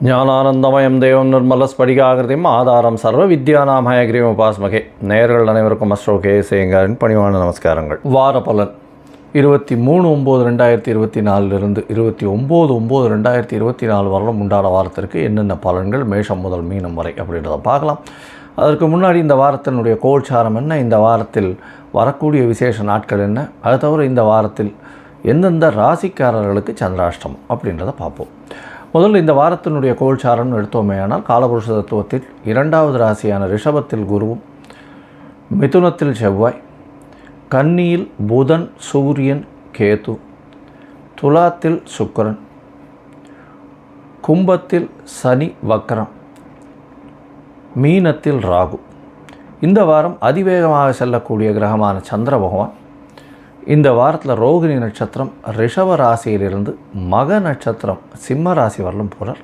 ஞானானந்தமயம் தேவம் நிர்மலஸ்படிகாகிருதியும் ஆதாரம் சர்வ வித்யானாம் ஹயக்ரீவம் உபாஸ்மகே. நேயர்கள் அனைவருக்கும் அஸ்ட்ரோ கேஎஸ்ஐயங்காரின் பணிவான நமஸ்காரங்கள். வார பலன் 23/9/2024 29/9/2024 வரலும் உண்டான வாரத்திற்கு என்னென்ன பலன்கள் மேஷம் முதல் மீனம் வரை அப்படின்றத பார்க்கலாம். அதற்கு முன்னாடி இந்த வாரத்தினுடைய கோல்சாரம் என்ன, இந்த வாரத்தில் வரக்கூடிய விசேஷ நாட்கள் என்ன, அது தவிர இந்த வாரத்தில் எந்தெந்த ராசிக்காரர்களுக்கு சந்திராஷ்டமம் அப்படின்றத பார்ப்போம். முதல்ல இந்த வாரத்தினுடைய கோல்சாரம்னு எடுத்தோமேயானால் காலபுருஷ தத்துவத்தில் 2வது ராசியான ரிஷபத்தில் குருவும், மிதுனத்தில் செவ்வாய், கன்னியில் புதன் சூரியன் கேது, துலாத்தில் சுக்கிரன், கும்பத்தில் சனி வக்ரம், மீனத்தில் ராகு. இந்த வாரம் அதிவேகமாக செல்லக்கூடிய கிரகமான சந்திர பகவான் இந்த வாரத்தில் ரோகிணி நட்சத்திரம் ரிஷப ராசியிலிருந்து மக நட்சத்திரம் சிம்ம ராசி வரலும் போகிறார்.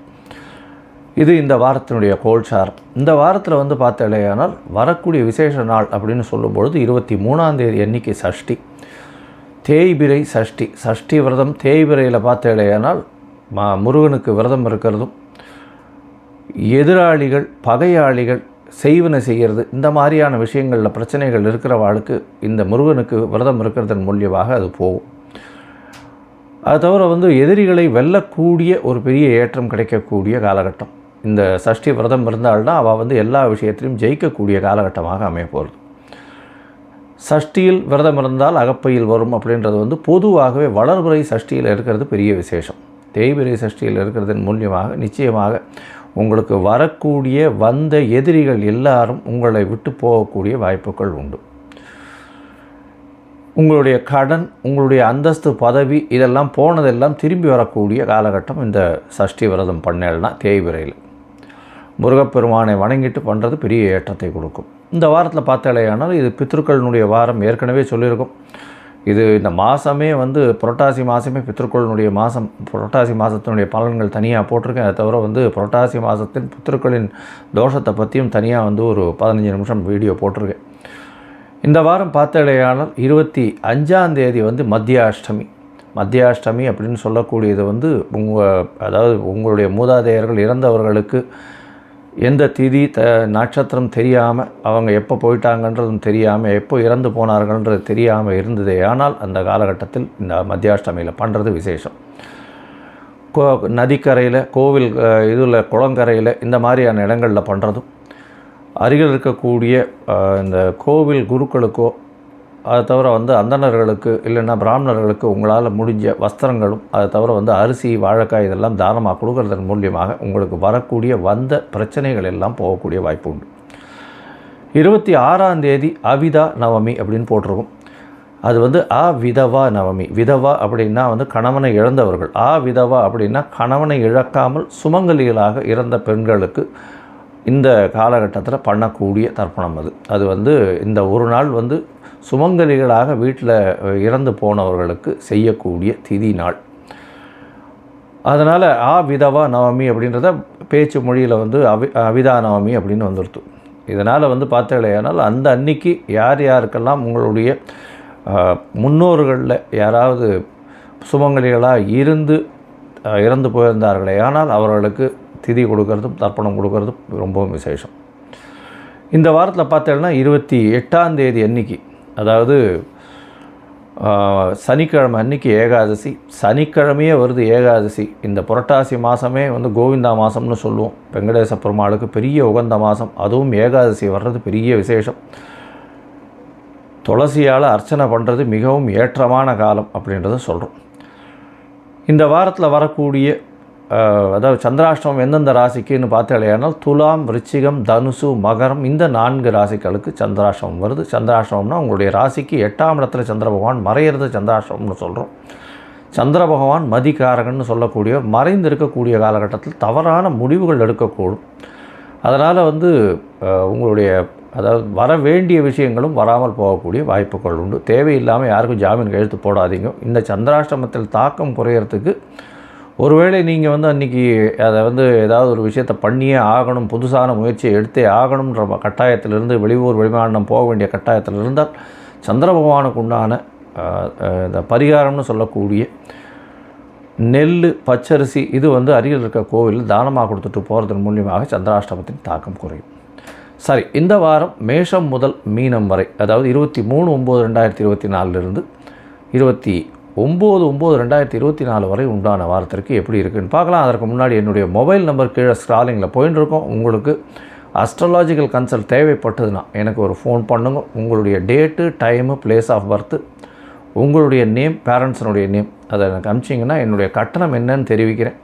இது இந்த வாரத்தினுடைய கோல்சாரம். இந்த வாரத்தில் பார்த்தாலேயானால் வரக்கூடிய விசேஷ நாள் அப்படின்னு சொல்லும்பொழுது 23ஆம் தேதி அன்னைக்கு சஷ்டி, தேய்பிரை சஷ்டி. சஷ்டி விரதம் தேய்பிரையில் பார்த்தாலேயானால் முருகனுக்கு விரதம் இருக்கிறதும், எதிராளிகள் பகையாளிகள் செய்வன செய்கிறது, இந்த மாதிரியான விஷயங்களில் பிரச்சனைகள் இருக்கிறவாளுக்கு இந்த முருகனுக்கு விரதம் இருக்கிறதன் மூலியமாக அது போகும். அது தவிர எதிரிகளை வெல்லக்கூடிய ஒரு பெரிய ஏற்றம் கிடைக்கக்கூடிய காலகட்டம். இந்த சஷ்டி விரதம் இருந்தால்தான் அவள் எல்லா விஷயத்திலையும் ஜெயிக்கக்கூடிய காலகட்டமாக அமைய போகிறது. சஷ்டியில் விரதம் இருந்தால் அகப்பையில் வரும் அப்படின்றது பொதுவாகவே வளர்பிறை சஷ்டியில் இருக்கிறது பெரிய விசேஷம். தேய்பிறை சஷ்டியில் இருக்கிறதன் மூலியமாக நிச்சயமாக உங்களுக்கு வரக்கூடிய வந்த எதிரிகள் எல்லாரும் உங்களை விட்டு போகக்கூடிய வாய்ப்புகள் உண்டு. உங்களுடைய கடன், உங்களுடைய அந்தஸ்து, பதவி இதெல்லாம் போனதெல்லாம் திரும்பி வரக்கூடிய காலகட்டம் இந்த சஷ்டி விரதம் பண்ணேன்னா தேய்பிரையில். முருகப்பெருமானை வணங்கிட்டு பண்ணுறது பெரிய ஏற்றத்தை கொடுக்கும். இந்த வாரத்தில் பார்த்தாலேயானால் இது பித்ருக்களினுடைய வாரம். ஏற்கனவே சொல்லியிருக்கோம், இது இந்த மாதமே புரட்டாசி மாதமே பித்ருக்களினுடைய மாதம். புரட்டாசி மாதத்தினுடைய பலன்கள் தனியாக போட்டிருக்கேன். அதை தவிர புரட்டாசி மாதத்தின் பித்ருக்களின் தோஷத்தை பற்றியும் தனியாக ஒரு 15 நிமிஷம் வீடியோ போட்டிருக்கேன். இந்த வாரம் பார்த்தாலேயானால் 25ஆம் தேதி மத்தியாஷ்டமி. மத்தியாஷ்டமி அப்படின்னு சொல்லக்கூடியது அதாவது உங்களுடைய மூதாதையர்கள் இறந்தவர்களுக்கு எந்த திதி நட்சத்திரம் தெரியாமல், அவங்க எப்போ போயிட்டாங்கன்றதும் தெரியாமல், எப்போ இறந்து போனார்கள்ன்றது தெரியாமல் இருந்ததே. ஆனால் அந்த காலகட்டத்தில் இந்த மத்தியாஷ்டமியில் பண்ணுறது விசேஷம். நதிக்கரையில், கோவில் இதில், குளங்கரையில், இந்த மாதிரியான இடங்களில் பண்ணுறதும், அருகில் இருக்கக்கூடிய இந்த கோவில் குருக்களுக்கோ, அதை தவிர அந்தணர்களுக்கு இல்லைன்னா பிராமணர்களுக்கு உங்களால் முடிஞ்ச வஸ்திரங்களும், அதை தவிர அரிசி வாழைக்காய் இதெல்லாம் தானமாக கொடுக்கறதன் மூலியமாக உங்களுக்கு வரக்கூடிய வந்த பிரச்சனைகள் எல்லாம் போகக்கூடிய வாய்ப்பு உண்டு. 26ஆம் தேதி அவிதா நவமி அப்படின்னு போட்டிருக்கும். அது அவிதவா நவமி. விதவா அப்படின்னா கணவனை இழந்தவர்கள். விதவா அப்படின்னா கணவனை இழக்காமல் சுமங்கலிகளாக இறந்த பெண்களுக்கு இந்த காலகட்டத்தில் பண்ணக்கூடிய தர்ப்பணம். அது இந்த ஒரு நாள் சுமங்கலிகளாக வீட்டில் இறந்து போனவர்களுக்கு செய்யக்கூடிய திதி நாள். அதனால் விதவா நவமி அப்படின்றத பேச்சு மொழியில் அவிதா நவமி அப்படின்னு வந்துடுது. இதனால் பார்த்தாலேயானால் அந்த அன்னைக்கு யார் யாருக்கெல்லாம் உங்களுடைய முன்னோர்களில் யாராவது சுமங்கலிகளாக இறந்து போயிருந்தார்களே ஆனால் அவர்களுக்கு திதி கொடுக்கறதும் தர்ப்பணம் கொடுக்கறதும் ரொம்பவும் விசேஷம். இந்த வாரத்தில் பார்த்தேன்னா 28ஆம் தேதி அன்னைக்கு, அதாவது சனிக்கிழமை அன்னைக்கு ஏகாதசி. சனிக்கிழமையே வருது ஏகாதசி. இந்த புரட்டாசி மாதமே கோவிந்தா மாதம்னு சொல்லுவோம். வெங்கடேச பெருமாளுக்கு பெரிய உகந்த மாதம். அதுவும் ஏகாதசி வர்றது பெரிய விசேஷம். துளசியால் அர்ச்சனை பண்ணுறது மிகவும் ஏற்றமான காலம் அப்படின்றத சொல்கிறோம். இந்த வாரத்தில் வரக்கூடிய அதாவது சந்திராஷ்டமம் எந்தெந்த ராசிக்குன்னு பார்த்தாலேயானால் துலாம், விருச்சிகம், தனுசு, மகரம், இந்த 4 ராசிகளுக்கு சந்திராஷ்டமம் வருது. சந்திராஷ்டமம்னா உங்களுடைய ராசிக்கு 8ஆம் இடத்துல சந்திர பகவான் மறையிறது சந்திராஷ்டமம்னு சொல்கிறோம். சந்திர பகவான் மதிகாரகன்னு சொல்லக்கூடிய மறைந்து இருக்கக்கூடிய காலகட்டத்தில் தவறான முடிவுகள் எடுக்கக்கூடும். அதனால் உங்களுடைய அதாவது வர வேண்டிய விஷயங்களும் வராமல் போகக்கூடிய வாய்ப்புகள் உண்டு. தேவையில்லாமல் யாருக்கும் ஜாமீன் கையெழுத்து போடாதீங்க. இந்த சந்திராஷ்டமத்தில் தாக்கம் குறையிறதுக்கு ஒருவேளை நீங்கள் அன்றைக்கி அதை ஏதாவது ஒரு விஷயத்தை பண்ணியே ஆகணும், புதுசான முயற்சியை எடுத்தே ஆகணுன்ற கட்டாயத்திலிருந்து, வெளியூர் வெளிமாநிலம் போக வேண்டிய கட்டாயத்தில் இருந்தால் சந்திர பகவானுக்கு உண்டான இந்த பரிகாரம்னு சொல்லக்கூடிய நெல், பச்சரிசி இது அருகில் இருக்க கோவிலில் தானமாக கொடுத்துட்டு போகிறதன் மூலியமாக சந்திராஷ்டமத்தின் தாக்கம் குறையும். சரி, இந்த வாரம் மேஷம் முதல் மீனம் வரை, அதாவது 23/9/2024 29/9/2024 வரை உண்டான வாரத்திற்கு எப்படி இருக்குதுன்னு பார்க்கலாம். அதற்கு முன்னாடி என்னுடைய மொபைல் நம்பர் கீழே ஸ்க்ராலிங்கில் போயின்னு இருக்கோம். உங்களுக்கு அஸ்ட்ராலாஜிக்கல் கன்சல்ட் தேவைப்பட்டதுன்னா எனக்கு ஒரு ஃபோன் பண்ணுங்க. உங்களுடைய date, time, place of birth, உங்களுடைய நேம், பேரண்ட்ஸினுடைய நேம் அதை எனக்கு அனுப்பிச்சிங்கன்னா என்னுடைய கட்டணம் என்னன்னு தெரிவிக்கிறேன்.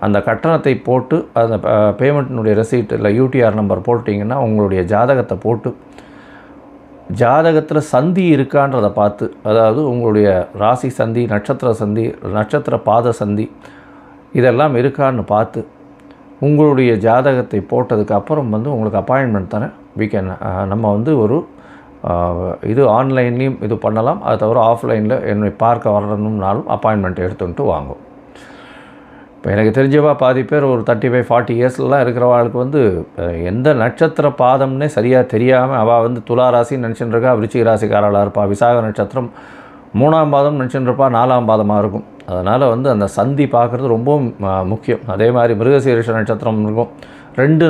அந்த கட்டணத்தை போட்டு அந்த பேமெண்ட்டினுடைய ரெசீட் இல்லை யூடிஆர் நம்பர் போட்டிங்கன்னா உங்களுடைய ஜாதகத்தை போட்டு ஜாதகத்தில் சந்தி இருக்கான்றதை பார்த்து, அதாவது உங்களுடைய ராசி சந்தி, நட்சத்திர சந்தி, நட்சத்திர பாத சந்தி இதெல்லாம் இருக்கான்னு பார்த்து உங்களுடைய ஜாதகத்தை போட்டதுக்கு அப்புறம் உங்களுக்கு அப்பாயின்மெண்ட் தரேன். நம்ம ஒரு இது ஆன்லைன்லேயும் இது பண்ணலாம். அது தவிர ஆஃப்லைனில் என்னை பார்க்க வரணும்னாலும் அப்பாயின்மெண்ட் எடுத்துன்ட்டு வாங்கும். இப்போ எனக்கு தெரிஞ்சவா பாதி பேர் ஒரு 35-40 இயர்ஸ்லாம் இருக்கிறவாளுக்கு எந்த நட்சத்திர பாதம்னே சரியாக தெரியாமல் அவள் துலா ராசின்னு நினச்சிட்டு இருக்கா, விருச்சிக ராசிக்காரளாக இருப்பாள். விசாக நட்சத்திரம் 3ஆம் பாதம் நினச்சிட்டு இருப்பா, 4ஆம் பாதமாக இருக்கும். அதனால் அந்த சந்தி பார்க்குறது ரொம்ப முக்கியம். அதே மாதிரி மிருகசீரிஷ நட்சத்திரம் இருக்கும். 2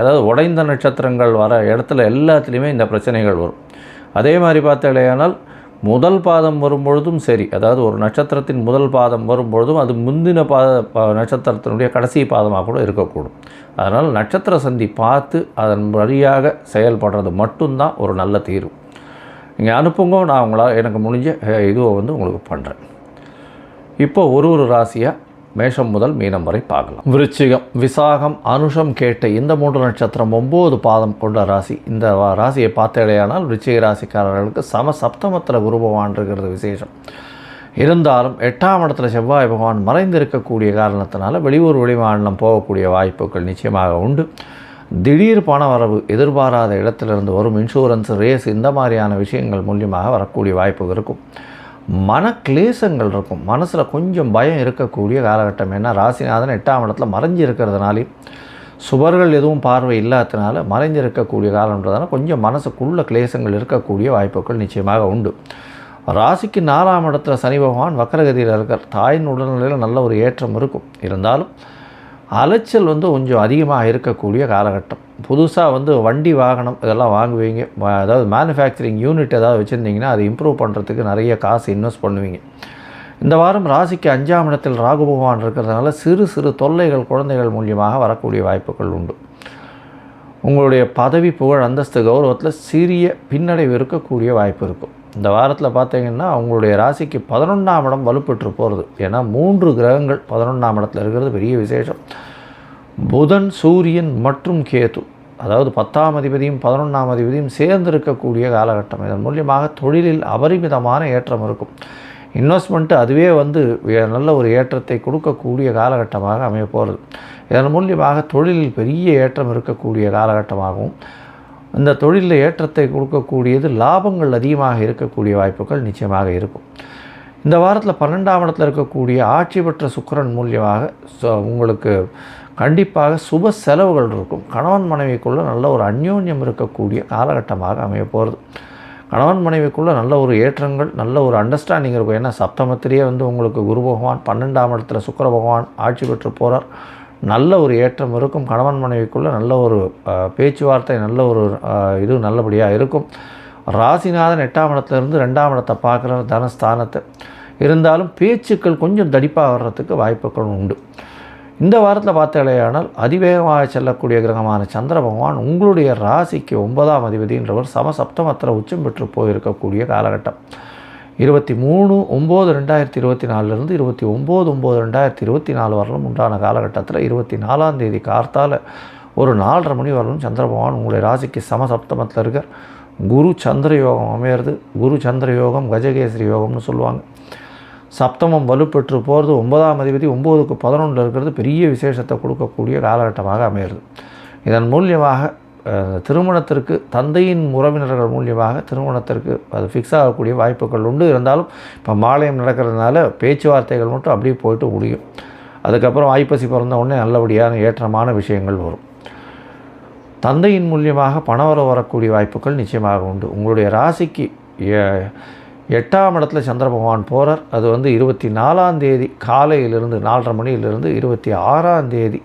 அதாவது உடைந்த நட்சத்திரங்கள் வர இடத்துல எல்லாத்துலேயுமே இந்த பிரச்சனைகள் வரும். அதே மாதிரி பார்த்தாலேயானால் முதல் பாதம் வரும்பொழுதும் சரி, அதாவது ஒரு நட்சத்திரத்தின் முதல் பாதம் வரும்பொழுதும் அது முந்தின நட்சத்திரத்தினுடைய கடைசி பாதமாக கூட இருக்கக்கூடும். அதனால் நட்சத்திர சந்தி பார்த்து அதன் வழியாக செயல்படுறது மட்டும்தான் ஒரு நல்ல தீர்வு. நீங்கள் அனுப்புங்க, நான் எனக்கு முடிஞ்ச இதுவை உங்களுக்கு பண்ணுறேன். இப்போ ஒரு ராசியாக மேஷம் முதல் மீனம் வரை பார்க்கலாம். விருச்சிகம், விசாகம், அனுஷம், கேட்டை இந்த 3 நட்சத்திரம் 9 பாதம் கொண்ட ராசி. இந்த ராசியை பார்த்தேடையானால் விருச்சிக ராசிக்காரர்களுக்கு சப்தமத்தில் குரு பகவான் இருக்கிறது விசேஷம். இருந்தாலும் 8ஆம் இடத்துல செவ்வாய் பகவான் மறைந்திருக்கக்கூடிய காரணத்தினால வெளியூர் வெளிமாநிலம் போகக்கூடிய வாய்ப்புகள் நிச்சயமாக உண்டு. திடீர் பண வரவு, எதிர்பாராத இடத்திலிருந்து வரும் இன்சூரன்ஸ், ரேஸ் இந்த மாதிரியான விஷயங்கள் மூலியமாக வரக்கூடிய வாய்ப்பு இருக்கும். மனக்லேசங்கள் இருக்கும். மனசில் கொஞ்சம் பயம் இருக்கக்கூடிய காலகட்டம். ஏன்னா ராசிநாதன் 8ஆம் இடத்துல மறைஞ்சி இருக்கிறதுனாலையும் சுவர்கள் எதுவும் பார்வை இல்லாததுனால மறைஞ்சு இருக்கக்கூடிய காலம்ன்றதுனால கொஞ்சம் மனசுக்குள்ள கிளேசங்கள் இருக்கக்கூடிய வாய்ப்புகள் நிச்சயமாக உண்டு. ராசிக்கு 4ஆம் இடத்துல சனி பகவான் வக்கரகதியில் இருக்கார். தாயின் உடல்நிலையில் நல்ல ஒரு ஏற்றம் இருக்கும். இருந்தாலும் அலைச்சல் கொஞ்சம் அதிகமாக இருக்கக்கூடிய காலகட்டம். புதுசாக வண்டி வாகனம் இதெல்லாம் வாங்குவீங்க. அதாவது மேனுஃபேக்சரிங் யூனிட் ஏதாவது வச்சுருந்தீங்கன்னா அது இம்ப்ரூவ் பண்ணுறதுக்கு நிறைய காசு இன்வெஸ்ட் பண்ணுவீங்க. இந்த வாரம் ராசிக்கு 5ஆம் இடத்தில் ராகு பகவான் இருக்கிறதுனால சிறு சிறு தொல்லைகள் குழந்தைகள் மூலியமாக வரக்கூடிய வாய்ப்புகள் உண்டு. உங்களுடைய பதவி, புகழ், அந்தஸ்து, கௌரவத்தில் சிறிய பின்னடைவு இருக்கக்கூடிய வாய்ப்பு இருக்கும். இந்த வாரத்தில் பார்த்தீங்கன்னா உங்களுடைய ராசிக்கு 11ஆம் இடம் வலுப்பெற்று போகிறது. ஏன்னா 3 கிரகங்கள் 11ஆம் இடத்துல இருக்கிறது பெரிய விசேஷம். புதன், சூரியன் மற்றும் கேது, அதாவது 10ஆம் அதிபதியும் 11ஆம் அதிபதியும் சேர்ந்திருக்கக்கூடிய காலகட்டம். இதன் மூலியமாக தொழிலில் அபரிமிதமான ஏற்றம் இருக்கும். இன்வெஸ்ட்மெண்ட்டு அதுவே நல்ல ஒரு ஏற்றத்தை கொடுக்கக்கூடிய காலகட்டமாக அமைய போகிறது. இதன் மூலியமாக தொழிலில் பெரிய ஏற்றம் இருக்கக்கூடிய காலகட்டமாகவும் இந்த தொழிலில் ஏற்றத்தை கொடுக்கக்கூடியது லாபங்கள் அதிகமாக இருக்கக்கூடிய வாய்ப்புகள் நிச்சயமாக இருக்கும். இந்த வாரத்தில் 12ஆம் இடத்துல இருக்கக்கூடிய ஆட்சி பெற்ற சுக்கிரன் மூலியமாக உங்களுக்கு கண்டிப்பாக சுப செலவுகள் இருக்கும். கணவன் மனைவிக்குள்ளே நல்ல ஒரு அந்யோன்யம் இருக்கக்கூடிய காலகட்டமாக அமைய போகிறது. கணவன் மனைவிக்குள்ளே நல்ல ஒரு ஏற்றங்கள், நல்ல ஒரு அண்டர்ஸ்டாண்டிங் இருக்கும். ஏன்னா சப்தமத்திலேயே உங்களுக்கு குரு பகவான், 12ஆம் இடத்துல சுக்கிர பகவான் ஆட்சி பெற்று போகிறார். நல்ல ஒரு ஏற்றம் இருக்கும். கணவன் மனைவிக்குள்ளே நல்ல ஒரு பேச்சுவார்த்தை, நல்ல ஒரு இது நல்லபடியாக இருக்கும். ராசிநாதன் 8ஆம் இடத்துலேருந்து 2ஆம் இடத்தை பார்க்குற தனஸ்தானத்தை. இருந்தாலும் பேச்சுக்கள் கொஞ்சம் தடிப்பாக வர்றதுக்கு வாய்ப்புகள் உண்டு. இந்த வாரத்தில் பார்த்தாலேயானால் அதிவேகமாக செல்லக்கூடிய கிரகமான சந்திர பகவான் உங்களுடைய ராசிக்கு 9ஆம் அதிபதின்றவர் சமசப்தமத்தில் உச்சம் பெற்று போயிருக்கக்கூடிய காலகட்டம். 23/9/2024 29/9/2024 வரலும் உண்டான காலகட்டத்தில் 24ஆம் தேதி கார்த்தால ஒரு 4:30 மணி வரலும் சந்திர பகவான் உங்களுடைய ராசிக்கு சமசப்தமத்தில் இருக்கார். குரு சந்திர யோகம் அமையிறது. குரு சந்திர யோகம் கஜகேசரி யோகம்னு சொல்லுவாங்க. சப்தமம் வலுப்பெற்று போகிறது. 9ஆம் அதிபதி 9க்கு 11 இருக்கிறது பெரிய விசேஷத்தை கொடுக்கக்கூடிய காலகட்டமாக அமையிறது. இதன் மூலியமாக திருமணத்திற்கு தந்தையின் உறவினர்கள் மூலியமாக திருமணத்திற்கு அது ஃபிக்ஸ் ஆகக்கூடிய வாய்ப்புகள் உண்டு. இருந்தாலும் இப்போ மாலயம் நடக்கிறதுனால பேச்சுவார்த்தைகள் மட்டும் அப்படியே போய்ட்டு முடியும். அதுக்கப்புறம் ஐப்பசி பிறந்த உடனே நல்லபடியான ஏற்றமான விஷயங்கள் வரும். தந்தையின் மூலியமாக பணவரவு வரக்கூடிய வாய்ப்புகள் நிச்சயமாக உண்டு. உங்களுடைய ராசிக்கு 8ஆம் இடத்துல சந்திர பகவான் போகிறார். அது 24ஆம் தேதி காலையிலிருந்து 4:30 மணியிலிருந்து 26ஆம் தேதி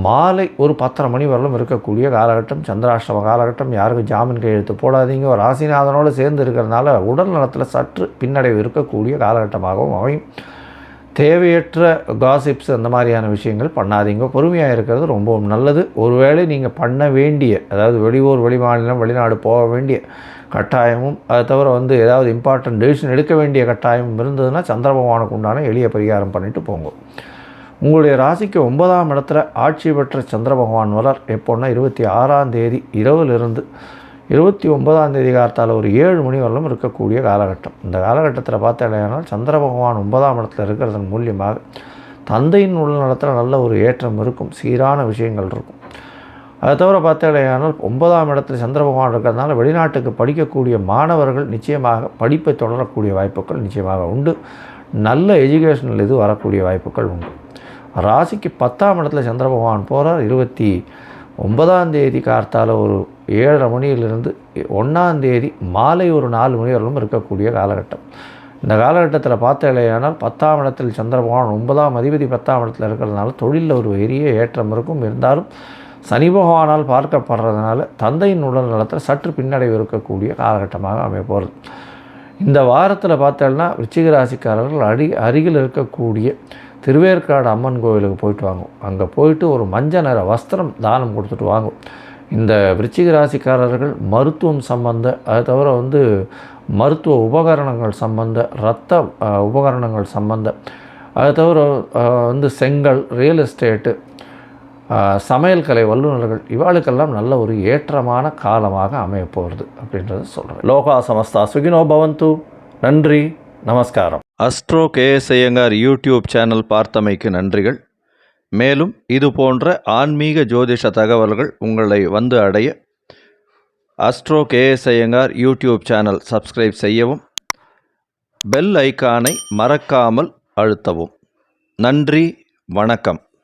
மாலை ஒரு 10:30 மணி வரலும் இருக்கக்கூடிய காலகட்டம். சந்திராஷ்டம காலகட்டம். யாருக்கும் ஜாமீன் கையெழுத்து போடாதீங்க. ஒரு ராசிநாதனோடு சேர்ந்து இருக்கிறதுனால உடல் நலத்தில் சற்று பின்னடைவு இருக்கக்கூடிய காலகட்டமாகவும் அமையும். தேவையற்ற காசிப்ஸ் அந்த மாதிரியான விஷயங்கள் பண்ணாதீங்க. பொறுமையாக இருக்கிறது ரொம்பவும் நல்லது. ஒருவேளை நீங்கள் பண்ண வேண்டிய, அதாவது வெளியூர், வெளிமாநிலம், வெளிநாடு போக வேண்டிய கட்டாயமும், அதை தவிர ஏதாவது இம்பார்ட்டன்ட் டெசிஷன் எடுக்க வேண்டிய கட்டாயமும் இருந்ததுன்னா சந்திர பகவானுக்கு உண்டான எளிய பரிகாரம் பண்ணிவிட்டு போங்க. உங்களுடைய ராசிக்கு 9ஆம் இடத்துல ஆட்சி பெற்ற சந்திர பகவான் வரார். எப்போன்னா 26ஆம் தேதி இரவிலிருந்து 29ஆம் தேதி காலத்தால் ஒரு 7 மணி வரலும் இருக்கக்கூடிய காலகட்டம். இந்த காலகட்டத்தில் பார்த்தாலேனால் சந்திர பகவான் 9ஆம் இடத்துல இருக்கிறதன் மூலியமாக தந்தையின் உள்நலத்தில் நல்ல ஒரு ஏற்றம் இருக்கும். சீரான விஷயங்கள் இருக்கும். அதை தவிர பார்த்தாலேயானால் 9ஆம் இடத்துல சந்திர பகவான் இருக்கிறதுனால வெளிநாட்டுக்கு படிக்கக்கூடிய மாணவர்கள் நிச்சயமாக படிப்பை தொடரக்கூடிய வாய்ப்புகள் நிச்சயமாக உண்டு. நல்ல எஜுகேஷனல் இது வரக்கூடிய வாய்ப்புகள் உண்டு. ராசிக்கு 10ஆம் இடத்துல சந்திர பகவான் போகிறார். 29ஆம் தேதி கார்த்தால் ஒரு 7:30 மணியிலிருந்து 1ஆம் தேதி மாலை ஒரு 4 மணி வரலும் இருக்கக்கூடிய காலகட்டம். இந்த காலகட்டத்தில் பார்த்தாலேயானால் 10ஆம் இடத்தில் சந்திர பகவான் 9ஆம் அதிபதி 10ஆம் இடத்துல இருக்கிறதுனால தொழிலில் ஒரு பெரிய ஏற்றம் இருக்கும். இருந்தாலும் சனி பகவானால் பார்க்கப்படுறதுனால தந்தையின் உடல் நலத்தில் சற்று பின்னடைவு இருக்கக்கூடிய காலகட்டமாக அமைப்போகிறது. இந்த வாரத்தில் பார்த்தோம்னா விருச்சிக ராசிக்காரர்கள் அருகில் இருக்கக்கூடிய திருவேற்காடு அம்மன் கோவிலுக்கு போயிட்டு வாங்கும். அங்கே போயிட்டு ஒரு மஞ்சள் நிற வஸ்திரம் தானம் கொடுத்துட்டு வாங்கும். இந்த விருச்சிக ராசிக்காரர்கள் மருத்துவம் சம்பந்த, அதை தவிர மருத்துவ உபகரணங்கள் சம்பந்த, இரத்த உபகரணங்கள் சம்பந்த, அதை தவிர செங்கல், ரியல் எஸ்டேட்டு, சமையல் கலை வல்லுநர்கள் இவாளுக்கெல்லாம் நல்ல ஒரு ஏற்றமான காலமாக அமையப்போகிறது அப்படின்றத சொல்கிறேன். லோகா சமஸ்தா சுகினோ பவந்து. நன்றி, நமஸ்காரம். Astro K S Iyengar YouTube channel பார்த்தமைக்கு நன்றிகள். மேலும் இது போன்ற ஆன்மீக ஜோதிஷ தகவல்கள் உங்களை அடைய astro K S Iyengar YouTube channel subscribe செய்யவும், பெல் ஐக்கானை மறக்காமல் அழுத்தவும். நன்றி, வணக்கம்.